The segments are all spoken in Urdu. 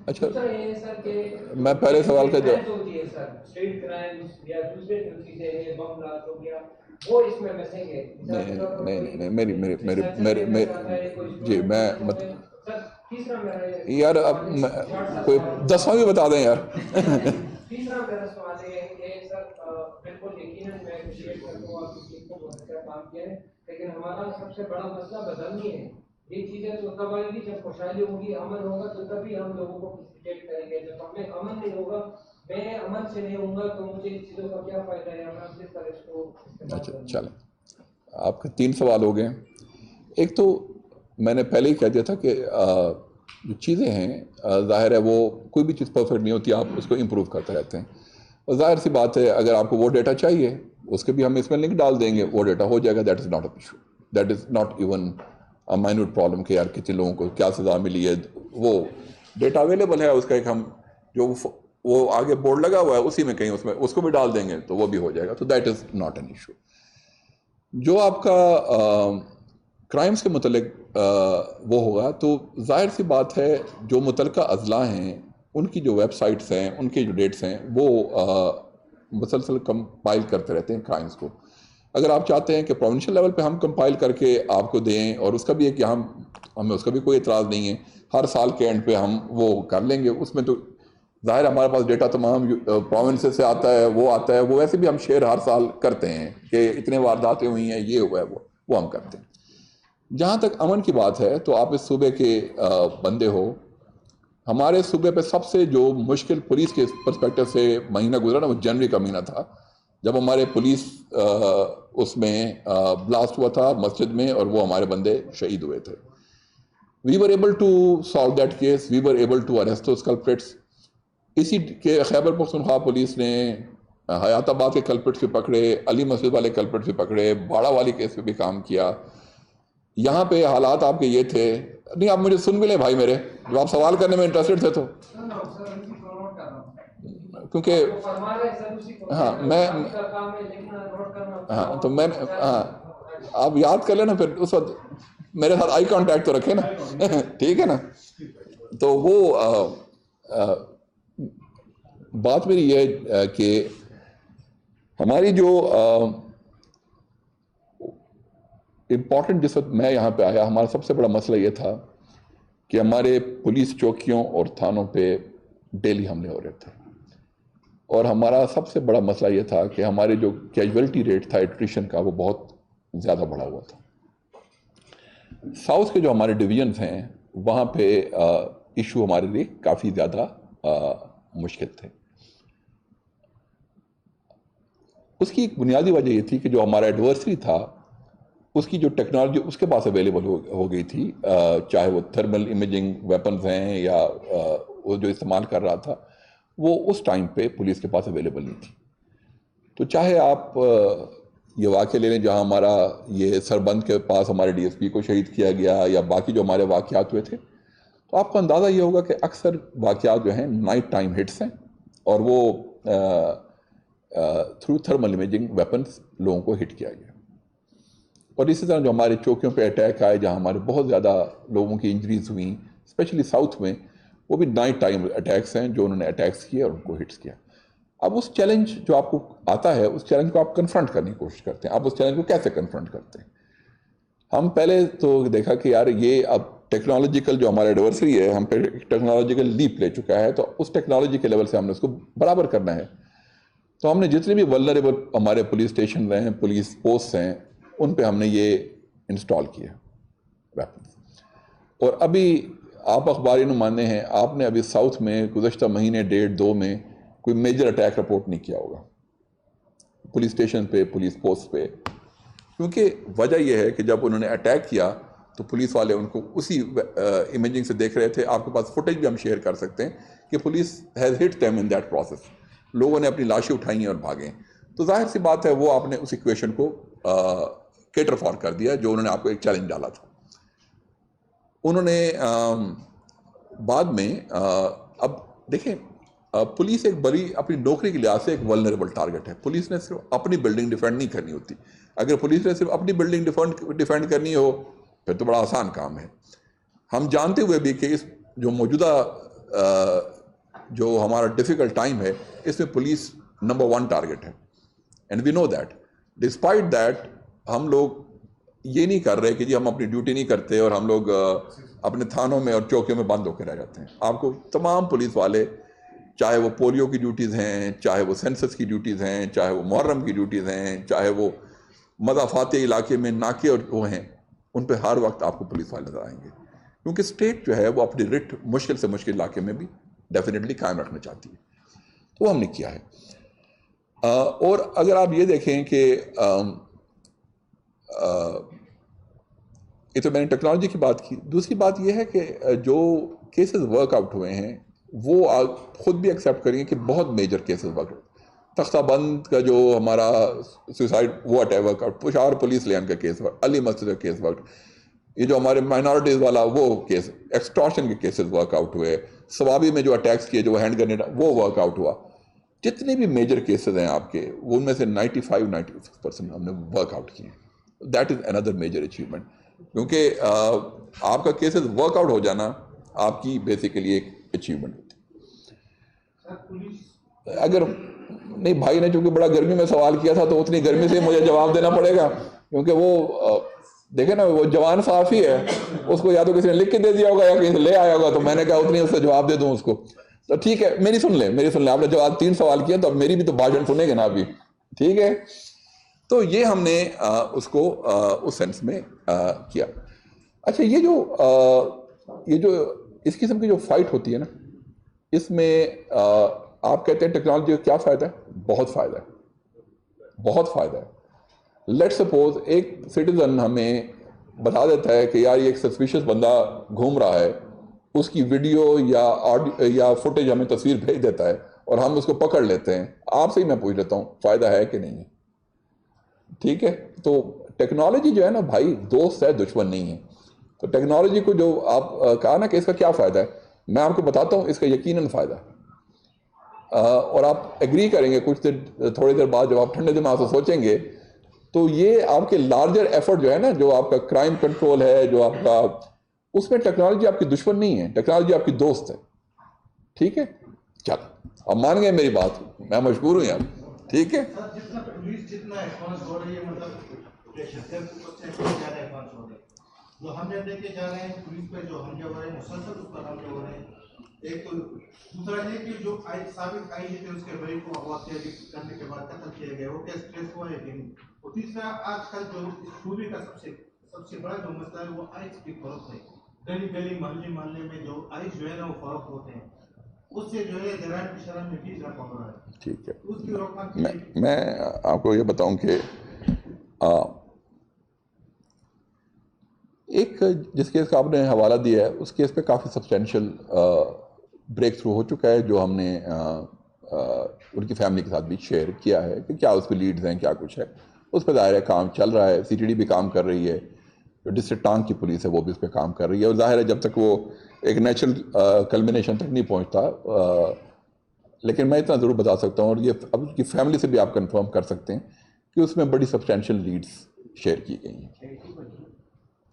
اچھا دوسرا یہ ہے سر کہ میں پہلے سوال کا ہوتی ہے سر اسٹریٹ کرائمز یا دوسرے جو چیزیں ہیں بم بلاسٹ ہو گیا وہ اس میں مسنگ ہے. نہیں میری جی میں تیسرا میرا یار اب کوئی 10واں بھی بتا دیں یار. تیسرا میرا سوال یہ ہے کہ سر بالکل یقیناً میں اپریشیٹ کرتا ہوں آپ کی ٹیم کو بہت اچھا کام کیا ہے, لیکن ہمارا سب سے بڑا مسئلہ بدلنی ہے. یہ چیزیں تو تب آئیں گی جب خوشحالی ہوگی, امن ہوگا تو تبھی ہم لوگوں کو فیسیلیٹیٹ کریں گے. جب ہمیں امن نہیں ہوگا, میں امن سے نہیں ہوں گا, تو مجھے ان چیزوں کا کیا فائدہ ہے. ہمیں کس طرح اس کو اچھا چلیں, آپ کے 3 سوال ہو گئے. ایک تو میں نے پہلے ہی کہہ دیا تھا کہ جو چیزیں ہیں ظاہر ہے وہ کوئی بھی چیز پرفیکٹ نہیں ہوتی, آپ اس کو امپروو کرتے رہتے ہیں. اور ظاہر سی بات ہے اگر آپ کو وہ ڈیٹا چاہیے اس کے بھی ہم اس میں لنک ڈال دیں گے, وہ ڈیٹا ہو جائے گا. That is not a issue, that is not even minute problem کہ یار کتنے لوگوں کو کیا سزا ملی ہے. وہ ڈیٹا اویلیبل ہے اس کا, ایک ہم جو وہ آگے بورڈ لگا ہوا ہے اسی میں کہیں اس کو بھی ڈال دیں گے تو وہ بھی ہو جائے گا. تو that is not an issue. جو آپ کا کرائمز کے متعلق وہ ہوگا تو ظاہر سی بات ہے جو متعلقہ اضلاع ہیں ان کی جو ویب سائٹس ہیں, ان کے جو ڈیٹس ہیں, وہ مسلسل کمپائل کرتے رہتے ہیں کرائمز کو. اگر آپ چاہتے ہیں کہ پروونشل لیول پہ ہم کمپائل کر کے آپ کو دیں, اور اس کا بھی ہے کہ ہمیں اس کا بھی کوئی اعتراض نہیں ہے, ہر سال کے اینڈ پہ ہم وہ کر لیں گے. اس میں تو ظاہر ہمارے پاس ڈیٹا تمام پروونسز سے آتا ہے, وہ آتا ہے, وہ ویسے بھی ہم شیئر ہر سال کرتے ہیں کہ اتنے وارداتیں ہوئی ہیں, یہ ہوا ہے, وہ ہم کرتے ہیں. جہاں تک امن کی بات ہے تو آپ اس صوبے کے بندے ہو. ہمارے صوبے پہ سب سے جو مشکل پولیس کے پرسپیکٹو سے مہینہ گزرا نا, وہ جنوری کا مہینہ تھا جب ہمارے پولیس اس میں بلاسٹ ہوا تھا مسجد میں, اور وہ ہمارے بندے شہید ہوئے تھے. We were able to solve that case, we were able to arrest those culprits. اسی کے خیبر پختونخوا پولیس نے حیات آباد کے کلپریٹس بھی پکڑے, علی مسجد والے کلپریٹس بھی پکڑے, باڑہ والی کیس پہ بھی کام کیا. یہاں پہ حالات آپ کے یہ تھے, نہیں آپ مجھے سن بھی لیں بھائی میرے, جو آپ سوال کرنے میں انٹرسٹڈ تھے تو, کیونکہ تو میں آپ یاد کر لینا پھر اس وقت میرے ساتھ آئی کانٹیکٹ تو رکھے نا. ٹھیک ہے نا. تو وہ بات میری یہ ہے کہ ہماری جو امپورٹنٹ, جس وقت میں یہاں پہ آیا ہمارا سب سے بڑا مسئلہ یہ تھا کہ ہمارے پولیس چوکیوں اور تھانوں پہ ڈیلی حملے ہو رہے تھے. اور ہمارا سب سے بڑا مسئلہ یہ تھا کہ ہمارے جو کیجویلٹی ریٹ تھا ایٹریشن کا, وہ بہت زیادہ بڑھا ہوا تھا. ساؤتھ کے جو ہمارے ڈویژنز ہیں وہاں پہ ایشو ہمارے لیے کافی زیادہ مشکل تھے. اس کی ایک بنیادی وجہ یہ تھی کہ جو ہمارا ایڈورسری تھا اس کی جو ٹیکنالوجی اس کے پاس اویلیبل ہو گئی تھی, چاہے وہ تھرمل امیجنگ ویپنز ہیں یا وہ جو استعمال کر رہا تھا, وہ اس ٹائم پہ پولیس کے پاس اویلیبل نہیں تھی. تو چاہے آپ یہ واقعہ لے لیں جہاں ہمارا یہ سربند کے پاس ہمارے ڈی ایس پی کو شہید کیا گیا, یا باقی جو ہمارے واقعات ہوئے تھے, تو آپ کو اندازہ یہ ہوگا کہ اکثر واقعات جو ہیں نائٹ ٹائم ہٹس ہیں, اور وہ تھرو تھرمل امیجنگ ویپنز لوگوں کو ہٹ کیا گیا. اور اسی طرح جو ہمارے چوکیوں پہ اٹیک آئے جہاں ہمارے بہت زیادہ لوگوں کی انجریز ہوئیں اسپیشلی ساؤتھ میں, وہ بھی نائٹ ٹائم اٹیکس ہیں جو انہوں نے اٹیکس کیے اور ان کو ہٹس کیا. اب اس چیلنج جو آپ کو آتا ہے اس چیلنج کو آپ کنفرنٹ کرنے کی کوشش کرتے ہیں. آپ اس چیلنج کو کیسے کنفرنٹ کرتے ہیں؟ ہم پہلے تو دیکھا کہ یار یہ اب ٹیکنالوجیکل جو ہمارا ایڈورسری ہے ہم پہ ٹیکنالوجیکل لیپ لے چکا ہے, تو اس ٹیکنالوجی کے لیول سے ہم نے اس کو برابر کرنا ہے. تو ہم نے جتنے بھی ولنریبل ہمارے پولیس اسٹیشن ہیں, پولیس پوسٹ ہیں, ان پہ ہم نے یہ انسٹال کیا ویپن. اور ابھی آپ اخباری نمائندے ہیں, آپ نے ابھی ساؤتھ میں گزشتہ مہینے 1.5-2 میں کوئی میجر اٹیک رپورٹ نہیں کیا ہوگا پولیس اسٹیشن پہ, پولیس پوسٹ پہ, کیونکہ وجہ یہ ہے کہ جب انہوں نے اٹیک کیا تو پولیس والے ان کو اسی امیجنگ سے دیکھ رہے تھے. آپ کے پاس فوٹیج بھی ہم شیئر کر سکتے ہیں کہ police has hit them in that process. لوگوں نے اپنی لاشیں اٹھائیں اور بھاگیں. تو ظاہر سی بات ہے وہ آپ نے اس ایکویشن کو کیٹر فار کر دیا جو انہوں نے آپ کو ایک چیلنج ڈالا تھا. انہوں نے بعد میں اب دیکھیں پولیس ایک بڑی اپنی نوکری کے لحاظ سے ایک ولنریبل ٹارگٹ ہے. پولیس نے صرف اپنی بلڈنگ ڈیفینڈ نہیں کرنی ہوتی. اگر پولیس نے صرف اپنی بلڈنگ ڈیفینڈ کرنی ہو پھر تو بڑا آسان کام ہے. ہم جانتے ہوئے بھی کہ اس جو موجودہ جو ہمارا ڈیفیکلٹ ٹائم ہے اس میں پولیس نمبر 1 ٹارگیٹ ہے، and we know that. Despite that ہم لوگ یہ نہیں کر رہے کہ جی ہم اپنی ڈیوٹی نہیں کرتے اور ہم لوگ اپنے تھانوں میں اور چوکیوں میں بند ہو کے رہ جاتے ہیں. آپ کو تمام پولیس والے، چاہے وہ پولیو کی ڈیوٹیز ہیں، چاہے وہ سینسس کی ڈیوٹیز ہیں، چاہے وہ محرم کی ڈیوٹیز ہیں، چاہے وہ مضافاتی علاقے میں ناکے اور وہ ہیں، ان پہ ہر وقت آپ کو پولیس والے نظر آئیں گے، کیونکہ اسٹیٹ جو ہے وہ اپنی رٹ مشکل سے مشکل علاقے میں بھی ڈیفینیٹلی قائم رکھنا چاہتی ہے. تو وہ ہم نے کیا ہے. اور اگر آپ یہ دیکھیں کہ یہ تو میں نے ٹیکنالوجی کی بات کی، دوسری بات یہ ہے کہ جو کیسز ورک آؤٹ ہوئے ہیں وہ آپ خود بھی ایکسیپٹ کریں گے کہ بہت میجر کیسز ورک آؤٹ. تختہ بند کا جو ہمارا سوسائڈ وہ ورک آؤٹ، پشاور پولیس لین کا کیس ورک، علی مسجد کا کیس ورک، یہ جو ہمارے مائنورٹیز والا وہ کیس، ایکسٹارشن کے کیسز ورک آؤٹ ہوئے، سوابی میں جو اٹیکس کیے، جو ہینڈ گرینیڈ، وہ ورک آؤٹ ہوا. جتنے بھی میجر کیسز ہیں آپ کے، وہ ان میں سے 95-96% ہم نے ورک آؤٹ کیے ہیں. That is another major achievement, کیونکہ آپ کا کیسز ورک آؤٹ ہو جانا آپ کی بیسیکلی ایک اچیومنٹ ہوتی ہے. اگر نہیں، بھائی نے چونکہ بڑا گرمی میں سوال کیا تھا تو اتنی گرمی سے مجھے جواب دینا پڑے گا، کیونکہ وہ دیکھیں نا، وہ جوان صحافی ہے، اس کو یا تو کسی نے لکھ کے دے دیا ہوگا یا کہیں سے لے آیا ہوگا، تو میں نے کہا اتنی اس سے جواب دے دوں اس کو. تو ٹھیک ہے، میری سن لیں. آپ نے جو آج 3 سوال کیے تو اب میری بھی تو بھاجن سنیں گے نا ابھی، ٹھیک ہے. تو یہ ہم نے اس کو اس سینس میں کیا. اچھا، یہ جو اس قسم کی جو فائٹ ہوتی ہے نا، اس میں آپ کہتے ہیں ٹیکنالوجی کا کیا فائدہ ہے؟ بہت فائدہ ہے، بہت فائدہ ہے. لیٹ سپوز ایک سٹیزن ہمیں بتا دیتا ہے کہ یار یہ ایک سسپیشس بندہ گھوم رہا ہے، اس کی ویڈیو یا فوٹیج ہمیں تصویر بھیج دیتا ہے اور ہم اس کو پکڑ لیتے ہیں. آپ سے ہی میں پوچھ لیتا ہوں، فائدہ ہے کہ نہیں ہے؟ ٹھیک ہے. تو ٹیکنالوجی جو ہے نا بھائی، دوست ہے، دشمن نہیں ہے. تو ٹیکنالوجی کو جو آپ کہا نا کہ اس کا کیا فائدہ ہے، میں آپ کو بتاتا ہوں اس کا یقیناً فائدہ ہے. اور آپ ایگری کریں گے کچھ دیر، تھوڑی دیر بعد جب آپ ٹھنڈے دماغ سے سوچیں گے، تو یہ آپ کے لارجر ایفرٹ جو ہے نا، جو آپ کا کرائم کنٹرول ہے، جو آپ کا، اس میں ٹیکنالوجی آپ کی دشمن نہیں ہے، ٹیکنالوجی آپ کی دوست ہے. ٹھیک ہے، چلو اب مان گئے میری بات، میں مشکور ہوں یار. ٹھیک ہے. جتنا پولیس جتنا ایڈوانس ہو رہی ہے، مطلب جو ہم نے دیکھے جا رہے ہیں پولیس پہ جو حملے ہو رہے ہیں، مسلسل اس پر حملے ہو رہے ہیں. ایک تو دوسرا یہ کہ جو سابق آئی جی تھے اس کے بڑی کو اغوا کرنے کے بعد قتل کیا گیا، وہ کیس ٹریس ہوا ہے کہ نہیں. اور تیسرا، آج کل جو صوبے کا سب سے بڑا جو مسئلہ ہے وہ آئس کی فروخت ہے. گلی گلی محلے میں جو آئس جو ہے نا وہ فروخت ہوتے ہیں، اس سے جو ہے جرائم کی شرح میں بھی اضافہ ہو رہا ہے. ٹھیک ہے، اس کی روک تھام میں آپ کو یہ بتاؤں کہ ایک جس کیس کا آپ نے حوالہ دیا ہے، اس کیس پہ کافی سبسٹینشیل بریک تھرو ہو چکا ہے، جو ہم نے ان کی فیملی کے ساتھ بھی شیئر کیا ہے کہ کیا اس پہ لیڈز ہیں، کیا کچھ ہے. اس پہ ظاہر ہے کام چل رہا ہے، CTD بھی کام کر رہی ہے، جو ڈسٹرکٹ ٹانگ کی پولیس ہے وہ بھی اس پہ کام کر رہی ہے. اور ظاہر ہے جب تک وہ ایک نیچرل کلمنیشن تک نہیں پہنچتا، لیکن میں اتنا ضرور بتا سکتا ہوں، اور یہ اب اس کی فیملی سے بھی آپ کنفرم کر سکتے ہیں کہ اس میں بڑی سبسٹینشیل لیڈز شیئر کی گئی ہیں.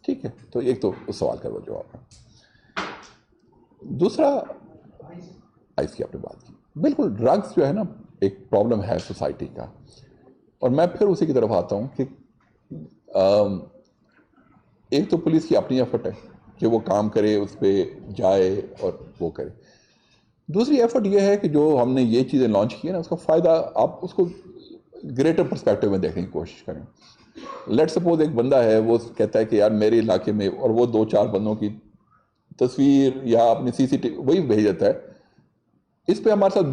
ٹھیک ہے. تو ایک تو اس سوال کا وہ جواب ہے. دوسرا، آئس کی آپ نے بات کی، بالکل ڈرگس جو ہے نا ایک پرابلم ہے سوسائٹی کا. اور میں پھر اسی کی طرف آتا ہوں کہ ایک تو پولیس کی اپنی ایفرٹ ہے کہ وہ کام کرے، اس پہ جائے اور وہ کرے. دوسری ایفرٹ یہ ہے کہ جو ہم نے یہ چیزیں لانچ کی ہیں نا، اس کا فائدہ آپ اس کو گریٹر پرسپیکٹو میں دیکھنے کی کوشش کریں. لیٹ سپوز ایک بندہ ہے، وہ کہتا ہے کہ یار میرے علاقے میں، اور وہ 2-4 بندوں کی تصویر یا اپنی CCTV وہی بھیج دیتا ہے. اس پہ ہمارے ساتھ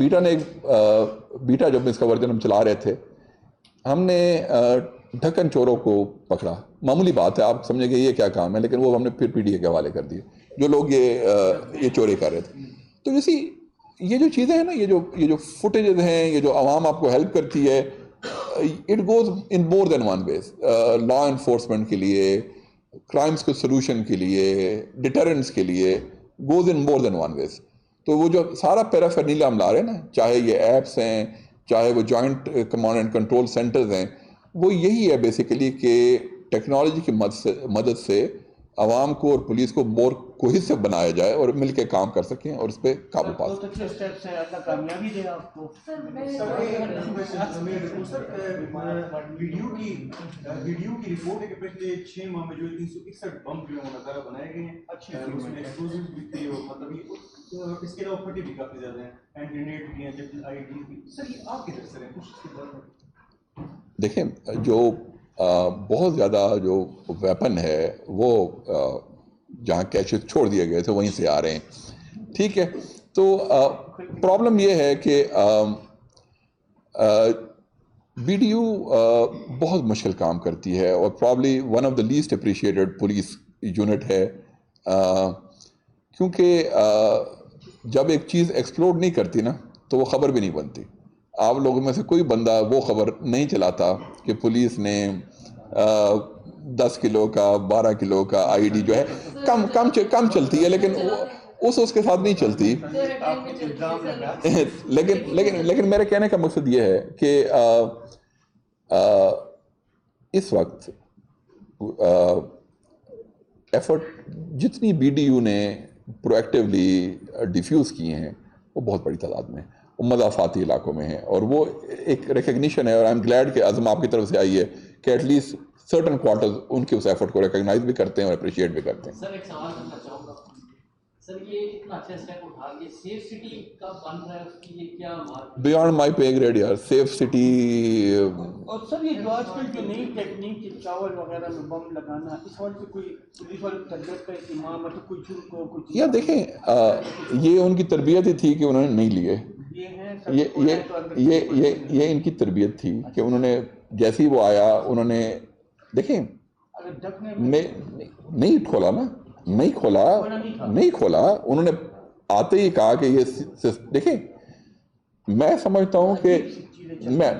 بیٹا جب اس کا ورژن ہم چلا رہے تھے، ہم نے ڈھکن چوروں کو پکڑا. معمولی بات ہے، آپ سمجھیں گے یہ کیا کام ہے، لیکن وہ ہم نے پھر PDA کے حوالے کر دیے جو لوگ یہ چوری کر رہے تھے. تو یہ جو چیزیں ہیں نا، یہ جو فوٹیجز ہیں، یہ جو عوام آپ کو ہیلپ کرتی ہے، it goes in more than one ways. Law enforcement کے لیے، کرائمس کے سلوشن کے لیے، ڈیٹرنس کے لیے، goes in more than one ویز. تو وہ جو سارا پیرافرنیلا ہم لا رہے ہیں نا، چاہے یہ ایپس ہیں، چاہے وہ joint command and control centres ہیں، وہ یہی ہے بیسیکلی کہ ٹیکنالوجی کی مدد سے عوام کو اور پولیس کو مور کوہیسو بنایا جائے اور مل کے کام کر سکیں اور اس پہ قابو پا سکیں. بہت اچھے اسٹیپس ہیں, اللہ کامیابی دے آپ کو. ویڈیو کی رپورٹ ہے کہ پچھلے 6 ماہ میں جو 361 بم جو ہے نظارہ بنائے گئے ہیں, اچھے اس میں ایکسپلوزیوز بھی تھے اور مطلب اس کے علاوہ پھٹے بھی کافی زیادہ ہیں, ہینڈ گرینیڈ بھی ہیں, جب آئی ڈی بھی. سر یہ آپ کدھر سے ہیں کچھ اس کے بارے میں؟ دیکھیں جو بہت زیادہ جو ویپن ہے وہ جہاں کیچز چھوڑ دیے گئے تھے وہیں سے آ رہے ہیں. ٹھیک ہے, تو پرابلم یہ ہے کہ بی ڈی یو بہت مشکل کام کرتی ہے اور probably one of the least appreciated police unit ہے, کیونکہ جب ایک چیز ایکسپلوڈ نہیں کرتی نا تو وہ خبر بھی نہیں بنتی. آپ لوگوں میں سے کوئی بندہ وہ خبر نہیں چلاتا کہ پولیس نے 10 کلو کا 12 کلو کا آئی ڈی جو ہے کم چلتی ہے, لیکن اس کے ساتھ نہیں چلتی. لیکن میرے کہنے کا مقصد یہ ہے کہ اس وقت ایفرٹ جتنی بی ڈی یو نے پرو ایکٹیولی ڈیفیوز کیے ہیں وہ بہت بڑی تعداد میں وہ مضافاتی علاقوں میں ہیں, اور وہ ایک ریکگنیشن ہے, اور آئی ایم گلیڈ کہ عزم آپ کی طرف سے آئی ہے کہ ایٹ لیسٹ سرٹن کوارٹرز ان کے اس ایفرٹ کو ریکگنائز بھی کرتے ہیں اور اپریشیٹ بھی کرتے ہیں. سر ایک سوال کرنا چاہوں گا, سر یہ اتنا اچھا اسٹیپ اٹھا کے سیف سٹی کا بن رہا ہے, اس کی یہ کیا مارک بیانڈ مائی پے گریڈ یار. سیف سٹی اور سر یہ جو آج کل جو نئی ٹیکنیک ہے چاول وغیرہ میں بم لگانا, اس وقت سے کوئی پولیس والے تربیت کا اہتمام ہے تو کوئی چھوٹ کو کچھ یا دیکھیں یہ ان کی تربیت ہی تھی کہ انہوں نے نہیں لیے. یہ ان کی تربیت تھی کہ انہوں نے جیسے ہی وہ آیا انہوں نے دیکھیں نہیں کھولا نا, نہیں کھولا انہوں نے آتے ہی کہا کہ یہ دیکھیں میں سمجھتا ہوں کہ میں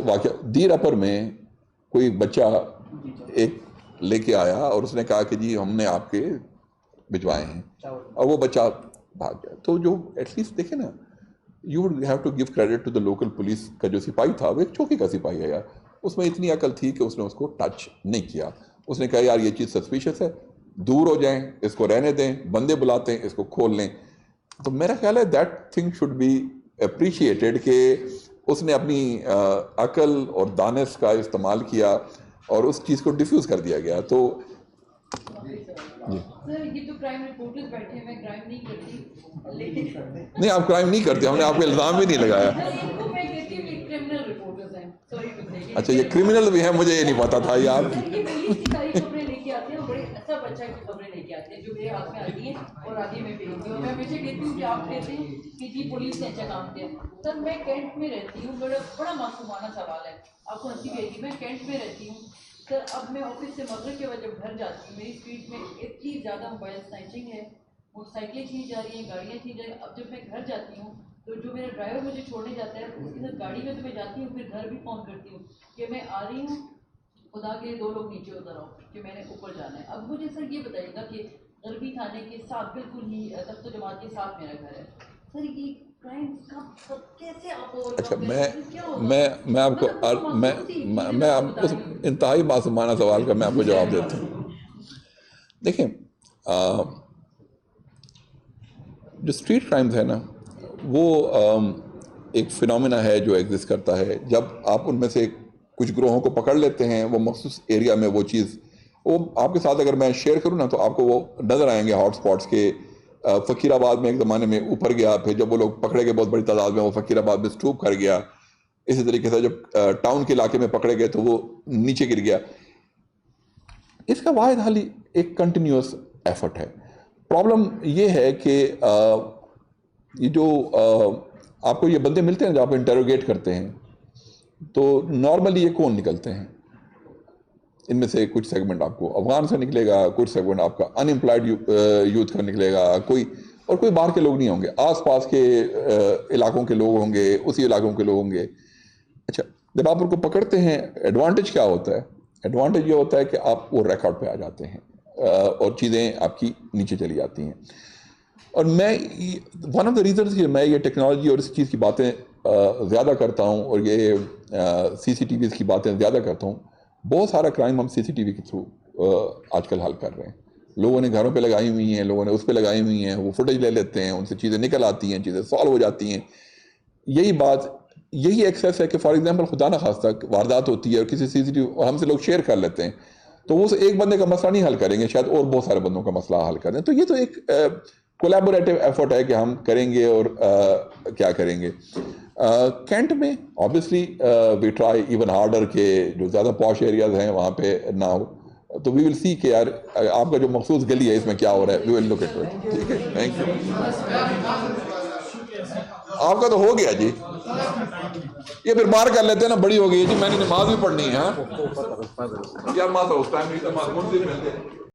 واقعہ دیر اپر میں کوئی بچہ ایک لے کے آیا اور اس نے کہا کہ جی ہم نے آپ کے بھجوائے ہیں, اور وہ بچہ بھاگ گیا. تو جو ایٹ لیسٹ دیکھیں نا, you would have to give credit to the local police کا جو سپاہی تھا وہ ایک چوکی کا سپاہی ہے یار, اس میں اتنی عقل تھی کہ اس نے اس کو ٹچ نہیں کیا. اس نے کہا یار یہ چیز سسپیشس ہے, دور ہو جائیں, اس کو رہنے دیں, بندے بلاتے ہیں, اس کو کھول لیں. تو میرا خیال ہے that thing should be appreciated کہ اس نے اپنی عقل اور دانش کا استعمال کیا اور اس چیز کو ڈیفیوز کر دیا گیا. تو سر یہ تو کرائم رپورٹرز بیٹھے میں کرائم نہیں کرتی, لیکن نہیں آپ کرائم نہیں کرتے, ہم نے آپ کو الزام بھی نہیں لگایا. میں کہتی ہوں یہ کرمنل رپورٹرز ہیں, سوری ٹو سے. اچھا یہ کرمنل بھی ہیں, مجھے یہ نہیں پتا تھا. یہ آپ یہ پولیس کی ساری خبریں لے کے آتے ہیں, بڑے اچھا بچہ کی خبریں لے کے آتے ہیں جو میرے ہاتھ میں آتی ہیں اور آگے میں بھیجتی ہوں. میں ہمیشہ کہتی ہوں کہ آپ کہتے ہیں کہ جی پولیس نے اچھا کام کیا. سر میں کینٹ میں رہتی ہوں, بڑا معصومانہ سوال ہے, آپ کو ہنسی آئے گی, میں کینٹ میں رہتی ہوں. سر اب میں آفس سے مغرب کے بعد جب گھر جاتی ہوں میری اسٹریٹ میں اتنی زیادہ موبائل سنیچنگ ہے, موٹر سائیکلیں چھینی جا رہی ہیں, گاڑیاں چھینی جا رہی ہیں. اب جب میں گھر جاتی ہوں تو جو میرا ڈرائیور مجھے چھوڑنے جاتا ہے اس کے ساتھ گاڑی میں تو میں جاتی ہوں, پھر گھر بھی فون کرتی ہوں کہ میں آ رہی ہوں, خدا کے 2 لوگ نیچے اتر آؤ کہ میں نے اوپر جانا ہے. اب مجھے سر یہ بتائیے گا کہ غربی تھانے کے ساتھ بالکل ہی تخت جماعت کے ساتھ میرا گھر ہے. سر یہ اچھا میں آپ کو میں اس انتہائی معصومانہ سوال کا میں آپ کو جواب دیتا ہوں. دیکھیں جو اسٹریٹ کرائمز ہے نا وہ ایک فنومینا ہے جو ایگزسٹ کرتا ہے. جب آپ ان میں سے کچھ گروہوں کو پکڑ لیتے ہیں وہ مخصوص ایریا میں وہ چیز, وہ آپ کے ساتھ اگر میں شیئر کروں نا تو آپ کو وہ نظر آئیں گے ہاٹ اسپاٹس کے. فقیر آباد میں ایک زمانے میں اوپر گیا, پھر جب وہ لوگ پکڑے گئے بہت بڑی تعداد میں وہ فقیر آباد میں اسٹوپ کر گیا. اسی طریقے سے جب ٹاؤن کے علاقے میں پکڑے گئے تو وہ نیچے گر گیا. اس کا واحد حل ایک کنٹینیوس ایفرٹ ہے. پرابلم یہ ہے کہ یہ جو آپ کو یہ بندے ملتے ہیں جو آپ کو انٹروگیٹ کرتے ہیں تو نارملی یہ کون نکلتے ہیں؟ ان میں سے کچھ سیگمنٹ آپ کو افغان سے نکلے گا, کچھ سیگمنٹ آپ کا ان امپلائڈ یوتھ کا نکلے گا, کوئی باہر کے لوگ نہیں ہوں گے, آس پاس کے علاقوں کے لوگ ہوں گے, اسی علاقوں کے لوگ ہوں گے. اچھا جب آپ ان کو پکڑتے ہیں ایڈوانٹیج کیا ہوتا ہے؟ ایڈوانٹیج یہ ہوتا ہے کہ آپ وہ ریکارڈ پہ آ جاتے ہیں اور چیزیں آپ کی نیچے چلی جاتی ہیں. اور میں ون آف دا ریزنس کہ میں یہ ٹیکنالوجی اور اس چیز کی باتیں زیادہ کرتا ہوں اور یہ سی سی ٹی ویز کی باتیں زیادہ کرتا ہوں, بہت سارا کرائم ہم سی سی ٹی وی کے تھرو آج کل حل کر رہے ہیں. لوگوں نے گھروں پہ لگائی ہوئی ہیں, لوگوں نے اس پہ لگائی ہوئی ہیں, وہ فوٹیج لے لیتے ہیں, ان سے چیزیں نکل آتی ہیں, چیزیں سالو ہو جاتی ہیں. یہی بات, یہی ایکسیس ہے کہ فار ایگزامپل خدا نہ خواستہ واردات ہوتی ہے اور کسی CCTV اور ہم سے لوگ شیئر کر لیتے ہیں, تو وہ ایک بندے کا مسئلہ نہیں حل کریں گے, شاید اور بہت سارے بندوں کا مسئلہ حل کر دیں. تو یہ تو ایک کولیبوریٹو ایفرٹ ہے کہ ہم کریں گے اور کیا کریں گے. کینٹ میں obviously we try even harder کہ جو زیادہ پاش ایریاز ہیں وہاں پہ نہ ہو. تو وی ول سی کہ یار آپ کا جو مخصوص گلی ہے اس میں کیا ہو رہا ہے, وی ول لک ایٹ اٹ. ٹھیک ہے, تھینک یو. آپ کا تو ہو گیا جی, یہ پھر بار کر لیتے ہیں نا, بڑی ہو گئی جی, میں نے نماز بھی پڑھنی ہے. ہاں یار ماسا اس ٹائم